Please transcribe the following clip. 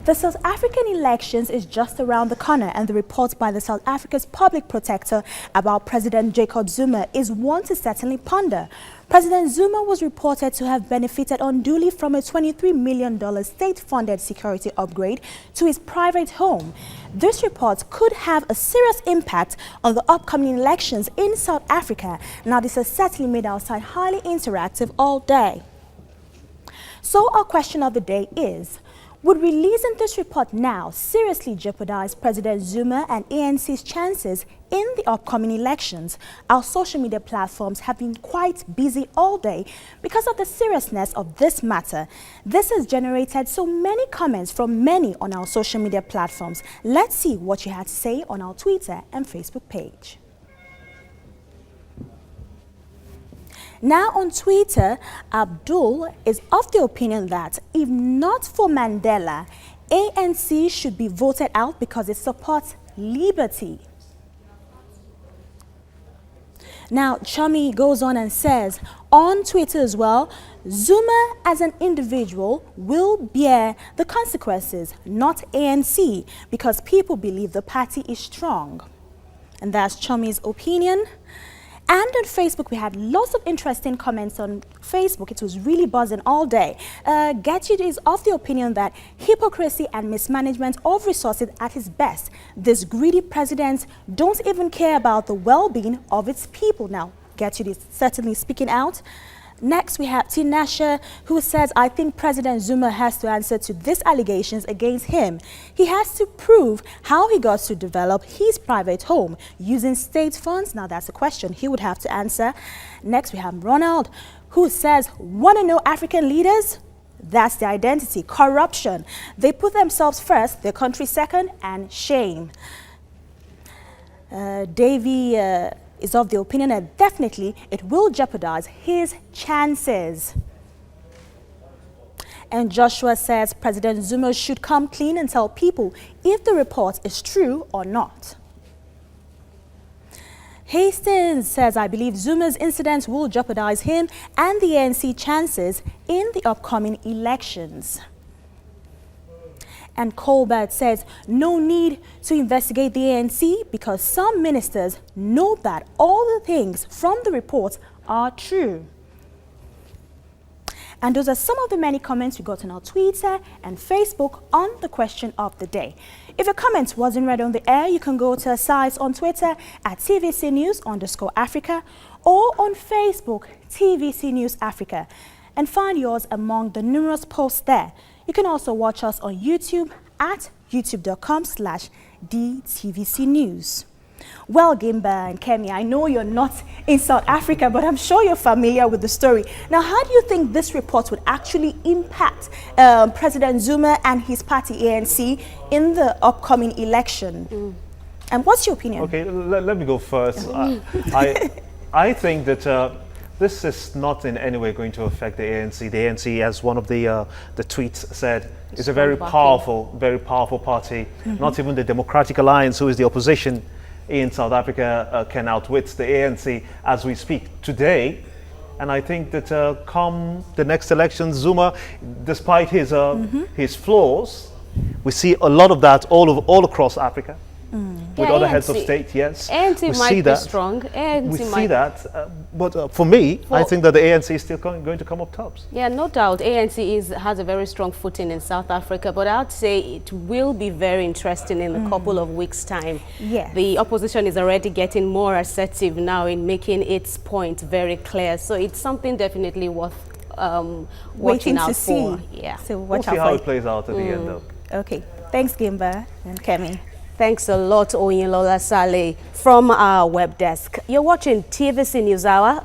The South African elections is just around the corner, and the reports by the South Africa's public protector about President Jacob Zuma is one to certainly ponder. President Zuma was reported to have benefited unduly from a $23 million state-funded security upgrade to his private home. This report could have a serious impact on the upcoming elections in South Africa. Now, this has certainly made our site highly interactive all day. So our question of the day is, would releasing this report now seriously jeopardize President Zuma and ANC's chances in the upcoming elections? Our social media platforms have been quite busy all day because of the seriousness of this matter. This has generated so many comments from many on our social media platforms. Let's see what you had to say on our Twitter and Facebook page. Now on Twitter, Abdul is of the opinion that if not for Mandela, ANC should be voted out because it supports liberty. Now, Chami goes on and says, on Twitter as well, Zuma as an individual will bear the consequences, not ANC, because people believe the party is strong. And that's Chami's opinion. And on Facebook, we had lots of interesting comments on Facebook. It was really buzzing all day. Getchid is of the opinion that hypocrisy and mismanagement of resources at its best. This greedy president don't even care about the well-being of its people. Now, Getchid is certainly speaking out. Next, we have Tinasha, who says, I think President Zuma has to answer to these allegations against him. He has to prove how he got to develop his private home using state funds. Now, that's a question he would have to answer. Next, we have Ronald, who says, want to know African leaders? That's the identity, corruption. They put themselves first, their country second, and shame. Davy is of the opinion that definitely it will jeopardize his chances. And Joshua says President Zuma should come clean and tell people if the report is true or not. Hastings says, I believe Zuma's incident will jeopardize him and the ANC chances in the upcoming elections. And Colbert says, no need to investigate the ANC because some ministers know that all the things from the report are true. And those are some of the many comments we got on our Twitter and Facebook on the question of the day. If your comment wasn't read on the air, you can go to our site on Twitter at TVC_News_Africa or on Facebook, TVC News Africa, and find yours among the numerous posts there. You can also watch us on YouTube at youtube.com/DTVC News. Well, Gimba and Kemi, I know you're not in South Africa, but I'm sure you're familiar with the story. Now, how do you think this report would actually impact President Zuma and his party ANC in the upcoming election? And what's your opinion? Okay, let me go first. I think that this is not in any way going to affect the ANC. The ANC, as one of the tweets said, is a very powerful party. Not even the Democratic Alliance, who is the opposition in South Africa, can outwit the ANC as we speak today. And I think that come the next election, Zuma, despite his flaws, we see a lot of that all across Africa. With other heads of state, yes. ANC might be strong. We see that. But for me, I think that the ANC is still going to come up tops. Yeah, no doubt. ANC has a very strong footing in South Africa, but I'd say it will be very interesting in a couple of weeks' time. Yes. The opposition is already getting more assertive now in making its point very clear. So it's something definitely worth watching out for. Yeah. So we'll see how it plays out at the end, though. Okay. Thanks, Gimba and Kemi. Thanks a lot, Oyinlola Sale, from our web desk. You're watching TVC News Hour.